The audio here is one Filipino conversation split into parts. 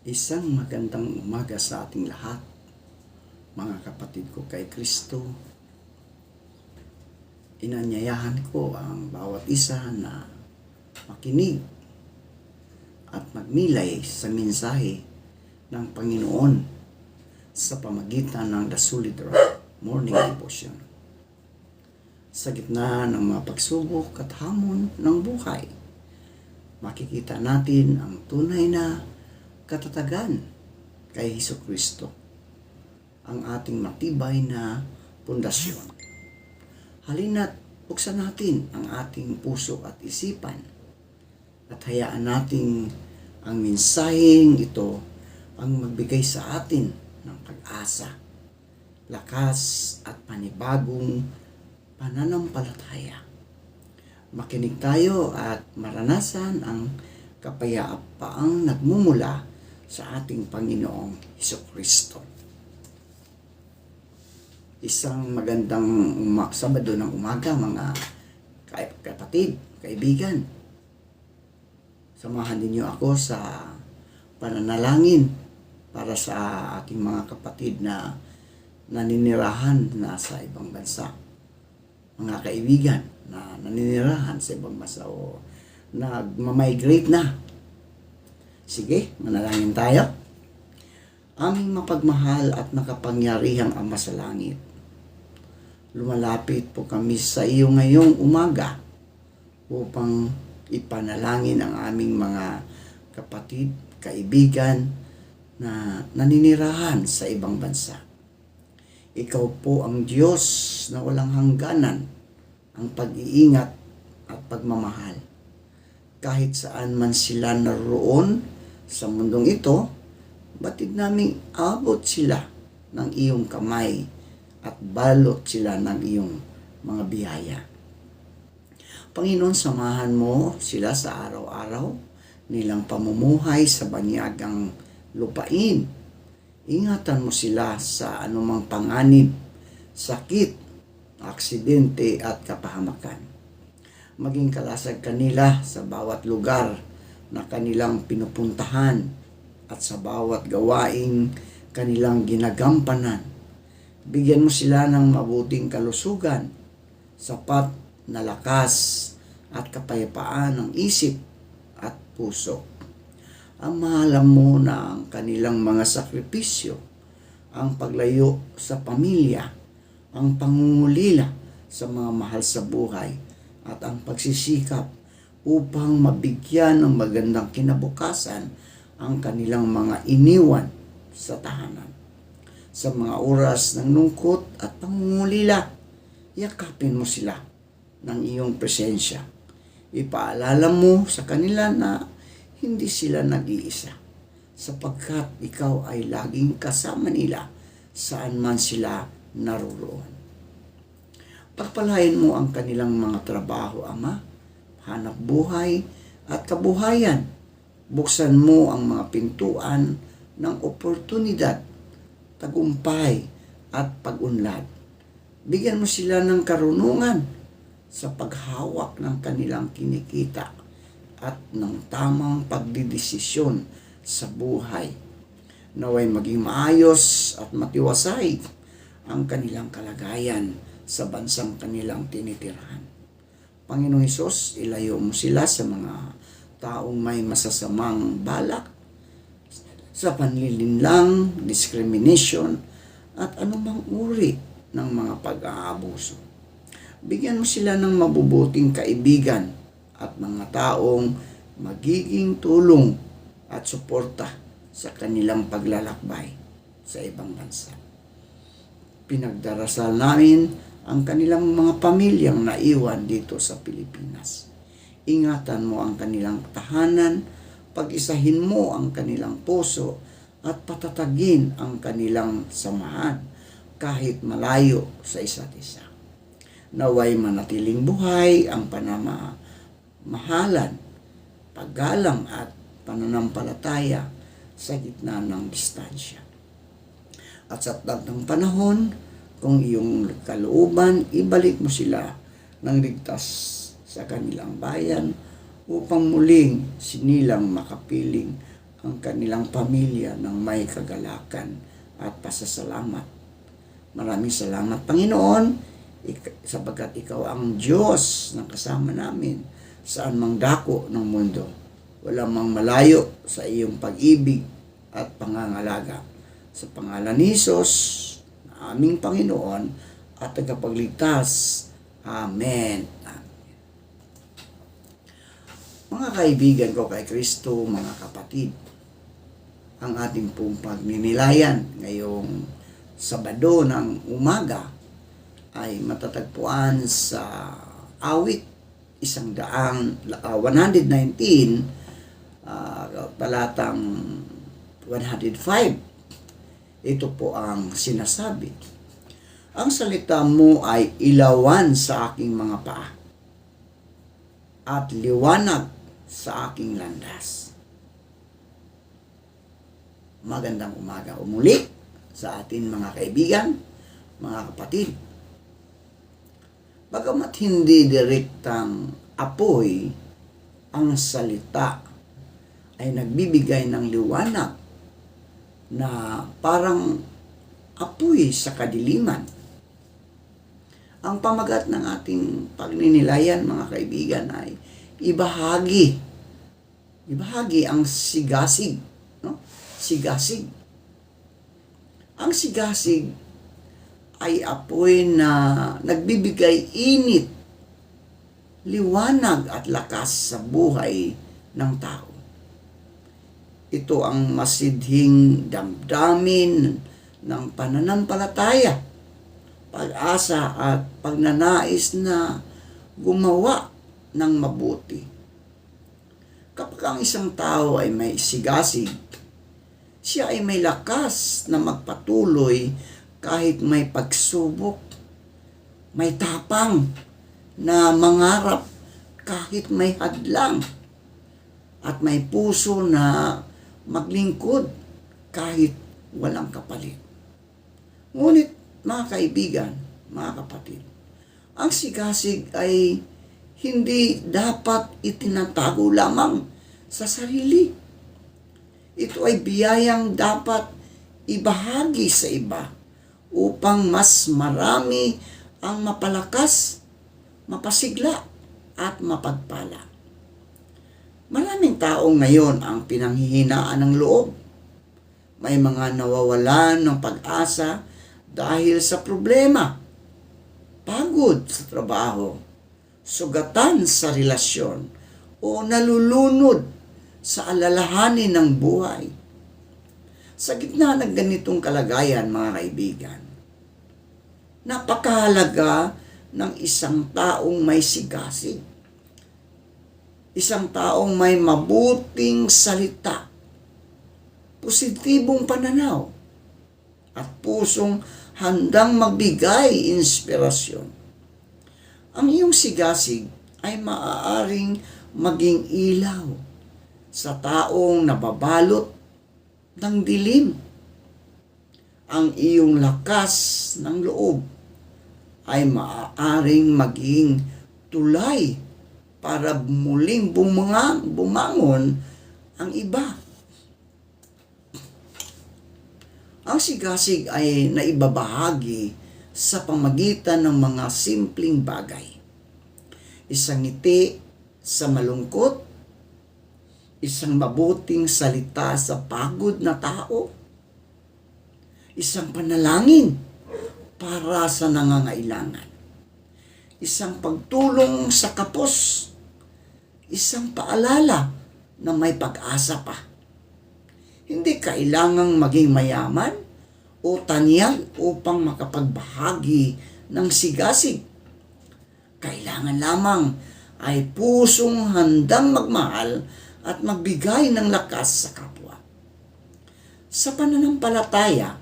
Isang magandang umaga sa ating lahat, mga kapatid ko kay Kristo. Inanyayahan ko ang bawat isa na makinig at magnilay sa mensahe ng Panginoon sa pamagitan ng The Solid Rock Morning Devotion. Sa gitna ng mga pagsubok at hamon ng buhay, makikita natin ang tunay na katatagan kay Hesukristo, ang ating matibay na pundasyon. Halina't buksan natin ang ating puso at isipan at hayaan nating ang mensaheng ito ang magbigay sa atin ng pag-asa, lakas at panibagong pananampalataya. Makinig tayo at maranasan ang kapayapaang nagmumula sa ating Panginoong Hesukristo. Isang magandang Sabado ng umaga, mga kapatid, kaibigan. Samahan ninyo ako sa pananalangin para sa ating mga kapatid na naninirahan na sa ibang bansa. Mga kaibigan na naninirahan sa ibang bansa o nagmamigrate na. Sige, manalangin tayo. Aming mapagmahal at makapangyarihang Ama sa langit, lumalapit po kami sa iyo ngayong umaga upang ipanalangin ang aming mga kapatid, kaibigan na naninirahan sa ibang bansa. Ikaw po ang Diyos na walang hangganan, ang pag-iingat at pagmamahal. Kahit saan man sila naroon sa mundong ito, batid naming abot sila ng iyong kamay at balot sila ng iyong mga biyaya. Panginoon, samahan mo sila sa araw-araw nilang pamumuhay sa banyagang lupain. Ingatan mo sila sa anumang panganib, sakit, aksidente at kapahamakan. Maging kalasag kanila sa bawat lugar na kanilang pinupuntahan at sa bawat gawaing kanilang ginagampanan. Bigyan mo sila ng mabuting kalusugan, sapat na lakas at kapayapaan ng isip at puso. Ang mahalam mo na ang kanilang mga sakripisyo, ang paglayo sa pamilya, ang pangungulila sa mga mahal sa buhay, at ang pagsisikap upang mabigyan ng magandang kinabukasan ang kanilang mga iniwan sa tahanan. Sa mga oras ng lungkot at pangungulila, yakapin mo sila ng iyong presensya. Ipaalala mo sa kanila na hindi sila nag-iisa, sapagkat ikaw ay laging kasama nila saan man sila naroroon. Pagpalain mo ang kanilang mga trabaho, Ama, hanap buhay at kabuhayan. Buksan mo ang mga pintuan ng oportunidad, tagumpay at pag-unlad. Bigyan mo sila ng karunungan sa paghawak ng kanilang kinikita at ng tamang pagdidesisyon sa buhay. Naway maging maayos at matiwasay ang kanilang kalagayan sa bansang kanilang tinitirhan. Panginoong Hesus, ilayo mo sila sa mga taong may masasamang balak, sa panlilinlang, discrimination, at anumang uri ng mga pag-aabuso. Bigyan mo sila ng mabubuting kaibigan at mga taong magiging tulong at suporta sa kanilang paglalakbay sa ibang bansa. Pinagdarasal namin ang kanilang mga pamilyang naiwan dito sa Pilipinas. Ingatan mo ang kanilang tahanan, pag-isahin mo ang kanilang puso, at patatagin ang kanilang samahan kahit malayo sa isa't isa. Naway manatiling buhay ang panamahalan, paggalang at pananampalataya sa gitna ng distansya. At sa ng panahon, kung iyong kalooban, ibalik mo sila ng ligtas sa kanilang bayan upang muling sinilang makapiling ang kanilang pamilya ng may kagalakan at pasasalamat. Maraming salamat, Panginoon, sapagkat ikaw ang Diyos na kasama namin saan mang dako ng mundo. Wala mang malayo sa iyong pag-ibig at pangangalaga. Sa pangalan ni Jesus, na aming Panginoon at tagapagligtas. Amen. Mga kaibigan ko kay Kristo, mga kapatid, ang ating pong pagninilayan ngayong Sabado ng umaga ay matatagpuan sa awit 119, talatang 105. Ito po ang sinasabi: ang salita mo ay ilawan sa aking mga paa at liwanag sa aking landas. Magandang umaga umuli sa atin mga kaibigan, mga kapatid. Bagamat hindi direktang apoy, ang salita ay nagbibigay ng liwanag na parang apoy sa kadiliman. Ang pamagat ng ating pagninilayan, mga kaibigan, ay ibahagi ang sigasig, no? Sigasig. Ang sigasig ay apoy na nagbibigay init, liwanag at lakas sa buhay ng tao. Ito ang masidhing damdamin ng pananampalataya, pag-asa at pagnanais na gumawa ng mabuti. Kapag ang isang tao ay may sigasig, siya ay may lakas na magpatuloy kahit may pagsubok, may tapang na mangarap kahit may hadlang, at may puso na maglingkod kahit walang kapalit. Ngunit mga kaibigan, mga kapatid, ang sigasig ay hindi dapat itinatago lamang sa sarili. Ito ay biyayang dapat ibahagi sa iba upang mas marami ang mapalakas, mapasigla at mapagpala. Maraming tao ngayon ang pinanghihinaan ng loob. May mga nawawalan ng pag-asa dahil sa problema, pagod sa trabaho, sugatan sa relasyon, o nalulunod sa alalahanin ng buhay. Sa gitna ng ganitong kalagayan, mga kaibigan, napakahalaga ng isang taong may sigasig. Isang taong may mabuting salita, positibong pananaw, at pusong handang magbigay inspirasyon. Ang iyong sigasig ay maaaring maging ilaw sa taong nababalot ng dilim. Ang iyong lakas ng loob ay maaaring maging tulay para muling bumangon ang iba. Ang sigasig ay naibabahagi sa pamagitan ng mga simpleng bagay. Isang ngiti sa malungkot, isang mabuting salita sa pagod na tao, isang panalangin para sa nangangailangan, isang pagtulong sa kapos, isang paalala na may pag-asa pa. Hindi kailangang maging mayaman o tanyag upang makapagbahagi ng sigasig. Kailangan lamang ay pusong handang magmahal at magbigay ng lakas sa kapwa. Sa pananampalataya,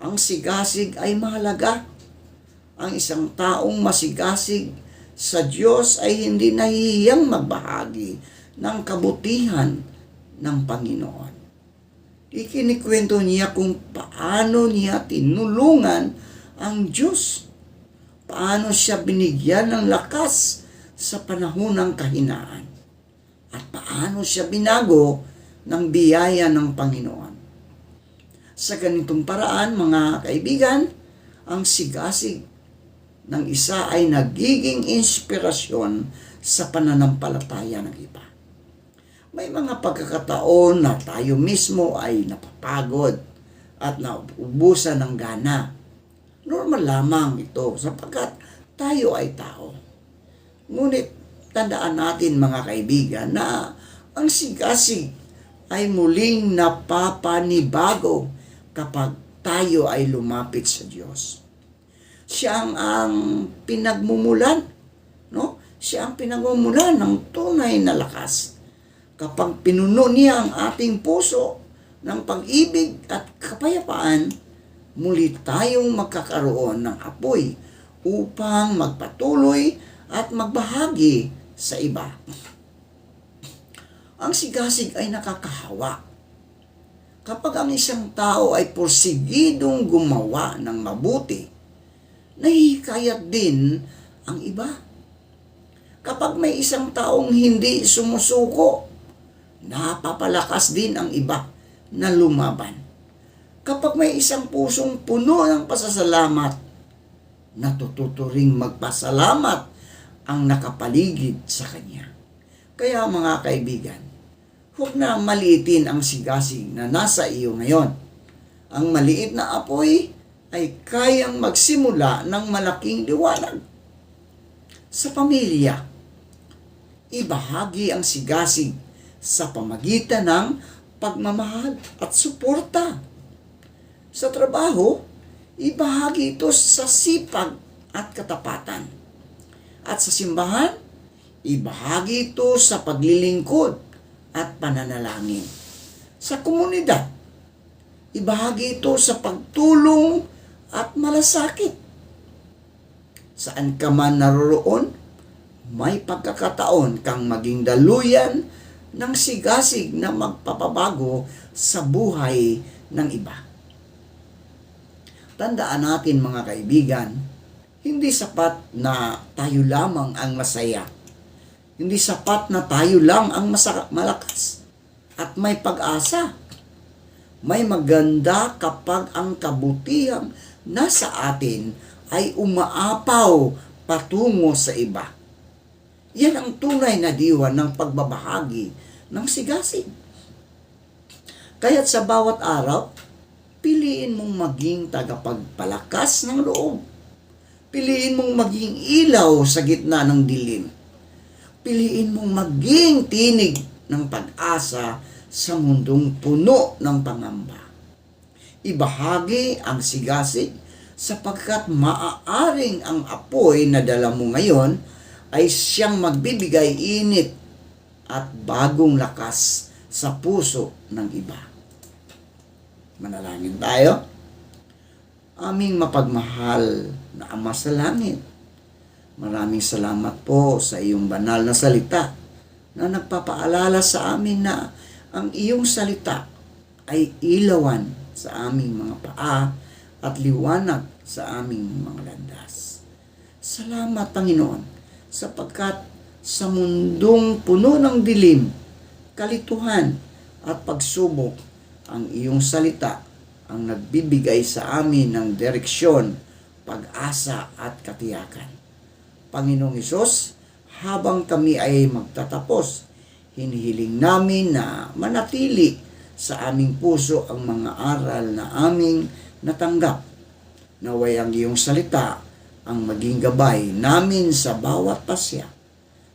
ang sigasig ay mahalaga. Ang isang taong masigasig sa Diyos ay hindi nahihiyang magbahagi ng kabutihan ng Panginoon. Ikinikwento niya kung paano niya tinulungan ang Diyos. Paano siya binigyan ng lakas sa panahon ng kahinaan. At paano siya binago ng biyaya ng Panginoon. Sa ganitong paraan, mga kaibigan, ang sigasig ng isa ay nagiging inspirasyon sa pananampalataya ng iba. May mga pagkakataon na tayo mismo ay napapagod at naubusan ng gana. Normal lamang ito sapagkat tayo ay tao. Ngunit tandaan natin, mga kaibigan, na ang sigasig ay muling napapanibago kapag tayo ay lumapit sa Diyos. Siya ang pinagmumulan, no? Siya ang pinagmumulan ng tunay na lakas. Kapag pinuno niya ang ating puso ng pag-ibig at kapayapaan, muli tayong magkakaroon ng apoy upang magpatuloy at magbahagi sa iba. Ang sigasig ay nakakahawa. Kapag ang isang tao ay porsigidong gumawa ng mabuti, nahihikayat din ang iba. Kapag may isang taong hindi sumusuko, napapalakas din ang iba na lumaban. Kapag may isang pusong puno ng pasasalamat, natututo ring magpasalamat ang nakapaligid sa kanya. Kaya mga kaibigan, huwag na maliitin ang sigasig na nasa iyo ngayon. Ang maliit na apoy ay kayang magsimula ng malaking liwanag. Sa pamilya, ibahagi ang sigasig sa pamagitan ng pagmamahal at suporta. Sa trabaho, ibahagi ito sa sipag at katapatan. At sa simbahan, ibahagi ito sa paglilingkod at pananalangin. Sa komunidad, ibahagi ito sa pagtulong at malasakit. Saan ka man naroroon, may pagkakataon kang maging daluyan ng sigasig na magpapabago sa buhay ng iba. Tandaan natin, mga kaibigan, hindi sapat na tayo lamang ang masaya. Hindi sapat na tayo lang ang malakas at may pag-asa. May maganda kapag ang kabutihang nasa atin ay umaapaw patungo sa iba. Yan ang tunay na diwa ng pagbabahagi ng sigasig. Kaya't sa bawat araw, piliin mong maging tagapagpalakas ng loob. Piliin mong maging ilaw sa gitna ng dilim. Piliin mong maging tinig ng pag-asa sa mundong puno ng pangamba. Ibahagi ang sigasig sapagkat maaaring ang apoy na dala mo ngayon ay siyang magbibigay init at bagong lakas sa puso ng iba. Manalangin tayo. Aming mapagmahal na Ama sa Langit, maraming salamat po sa iyong banal na salita na nagpapaalala sa amin na ang iyong salita ay ilawan sa aming mga paa at liwanag sa aming mga landas. Salamat, Panginoon, sapagkat sa mundong puno ng dilim, kalituhan at pagsubok, ang iyong salita ang nagbibigay sa amin ng direksyon, pag-asa at katiyakan. Panginoong Hesus, habang kami ay magtatapos, hinihiling namin na manatili sa aming puso ang mga aral na aming natanggap. Naway ang iyong salita ang maging gabay namin sa bawat pasya,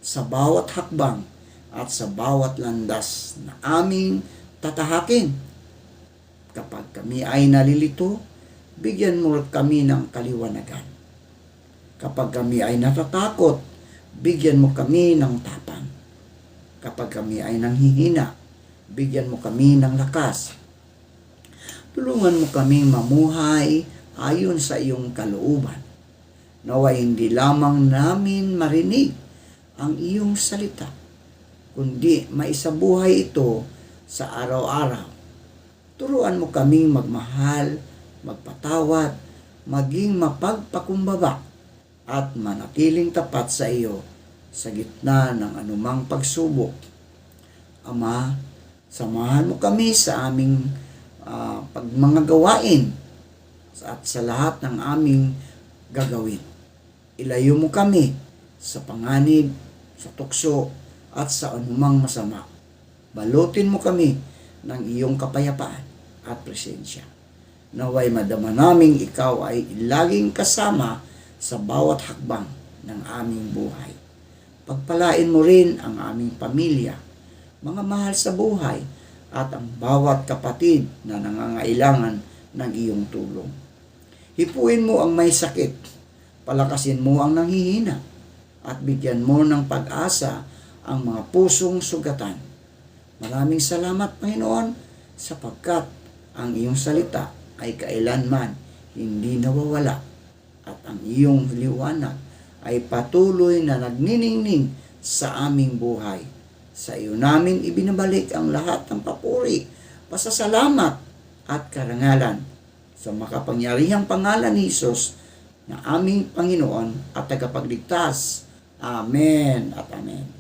sa bawat hakbang, at sa bawat landas na aming tatahakin. Kapag kami ay nalilito, bigyan mo kami ng kaliwanagan. Kapag kami ay natatakot, bigyan mo kami ng tapang. Kapag kami ay nanghihina, bigyan mo kami ng lakas. Tulungan mo kaming mamuhay ayon sa iyong kalooban. Naway hindi lamang namin marinig ang iyong salita, kundi maisabuhay ito sa araw-araw. Turuan mo kaming magmahal, magpatawad, maging mapagpakumbaba, at manatiling tapat sa iyo sa gitna ng anumang pagsubok. Ama, Samahan mo kami sa aming mga gawain at sa lahat ng aming gagawin. Ilayo mo kami sa panganib, sa tukso, at sa anumang masama. Balutin mo kami ng iyong kapayapaan at presensya. Naway madama naming ikaw ay laging kasama sa bawat hakbang ng aming buhay. Pagpalain mo rin ang aming pamilya, mga mahal sa buhay, at ang bawat kapatid na nangangailangan ng iyong tulong. Hipuin mo ang may sakit, palakasin mo ang nanghihina, at bigyan mo ng pag-asa ang mga pusong sugatan. Maraming salamat, Panginoon, sapagkat ang iyong salita ay kailanman hindi nawawala at ang iyong liwanag ay patuloy na nagniningning sa aming buhay. Sa iyo namin ibinabalik ang lahat ng papuri, pasasalamat at karangalan sa makapangyarihang pangalan ni Jesus na aming Panginoon at tagapagligtas. Amen at amen.